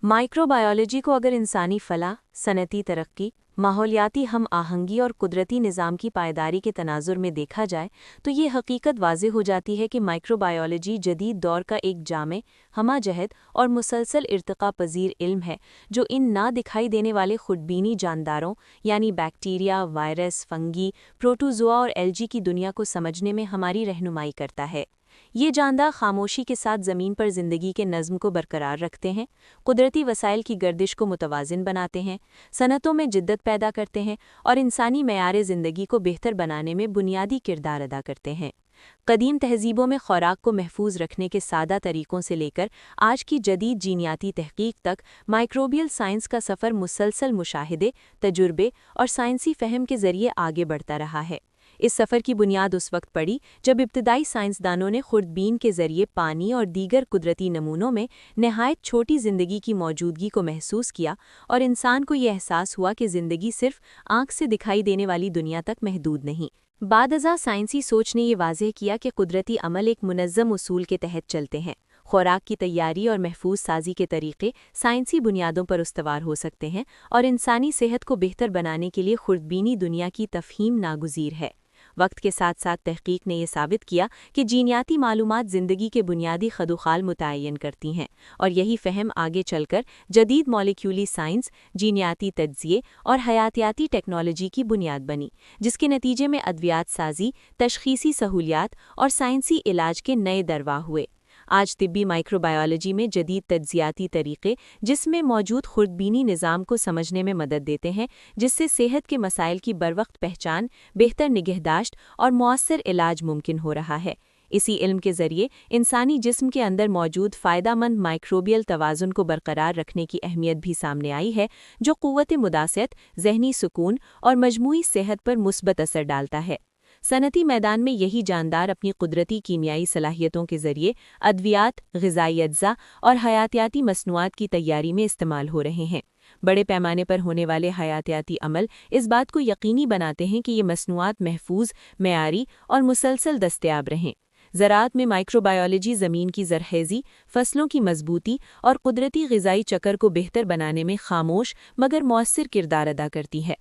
Microbiology को अगर इंसानी फलाह, सनती तरक्की, माहौलियाती हम आहंगी और कुदरती निज़ाम की पायदारी के तनाजुर में देखा जाए तो ये हकीकत वाज़ेह हो जाती है कि माइक्रोबायोलॉजी जदीद दौर का एक जामे, हमाजहत और मुसलसल इर्तिक़ा पज़ीर इल्म है जो इन ना दिखाई देने वाले खुदबीनी जानदारों यानी बैक्टीरिया, वायरस, फंगी, प्रोटोज़ोआ और एल्गी की दुनिया को समझने में हमारी रहनुमाई करता है। ये जानदार खामोशी के साथ ज़मीन पर ज़िंदगी के नज़्म को बरकरार रखते हैं, कुदरती वसाइल की गर्दिश को मुतवाज़िन बनाते हैं, सनतों में जिद्दत पैदा करते हैं और इंसानी मेयार ज़िंदगी को बेहतर बनाने में बुनियादी किरदार अदा करते हैं। कदीम तहज़ीबों में खुराक को महफूज रखने के सादा तरीक़ों से लेकर आज की जदीद जीनियाती तहक़ीक़ तक माइक्रोबियल साइंस का सफ़र मुसलसल मुशाहिदे, तजुर्बे और साइंसी फ़हम के ज़रिए आगे बढ़ता रहा है। इस सफ़र की बुनियाद उस वक्त पड़ी जब इब्तदाई साइंसदानों ने खुर्दबीन के ज़रिए पानी और दीगर कुदरती नमूनों में नहायत छोटी ज़िंदगी की मौजूदगी को महसूस किया और इंसान को ये एहसास हुआ कि ज़िंदगी सिर्फ आँख से दिखाई देने वाली दुनिया तक महदूद नहीं। बादअज़ा साइंसी सोच ने ये वाज़ेह किया कि कुदरती अमल एक मुनज़्ज़म उसूल के तहत चलते हैं। खुराक की तैयारी और महफूज साजी के तरीक़े साइंसी बुनियादों पर उस्तवार हो सकते हैं और इंसानी सेहत को बेहतर बनाने के लिए खुर्दबीनी दुनिया की तफ़हीम नागुज़ीर है। वक्त के साथ साथ तहक़ीक़ ने यह साबित किया कि जीनियाती मालूमात ज़िंदगी के बुनियादी खदोखाल मुतय्यन करती हैं और यही फ़हम आगे चलकर जदीद मॉलिक्यूली साइंस, जीनियाती तज्ज़िये और हयातियाती टेक्नोलॉजी की बुनियाद बनी, जिसके नतीजे में अद्वियात साज़ी, तशख़ीसी सहूलियात और साइंसी इलाज के नए दरवा हुए। आज तिब्बी माइक्रोबायोलॉजी में जदीद तज्ज़ियाती तरीक़े जिसमें मौजूद खुर्दबीनी निज़ाम को समझने में मदद देते हैं, जिससे सेहत के मसाइल की बरवक्त पहचान, बेहतर निगहदाश्त और मौसर इलाज मुमकिन हो रहा है। इसी इल्म के ज़रिए इंसानी जिस्म के अंदर मौजूद फ़ायदामंद माइक्रोबियल तवाज़ुन को बरकरार रखने की अहमियत भी सामने आई है, जो क़ुव्वत मुदासियत, ज़हनी सुकून और मजमूई सेहत पर मुस्बत असर डालता है। सनती मैदान में यही जानदार अपनी कुदरती कीमियाई सलाहियतों के ज़रिए अद्वियात, ग़िज़ाई अज्जा और हयातियाती मसनूआत की तैयारी में इस्तेमाल हो रहे हैं। बड़े पैमाने पर होने वाले हयातियाती अमल इस बात को यकीनी बनाते हैं कि ये मसनूआत महफूज, मेयारी और मुसलसल दस्तयाब रहें। ज़राअत में माइक्रोबायोलॉजी ज़मीन की ज़रख़ेज़ी, फसलों की मजबूती और कुदरती ग़िज़ाई चक्र को बेहतर बनाने में खामोश मगर मौसर किरदार अदा करती है।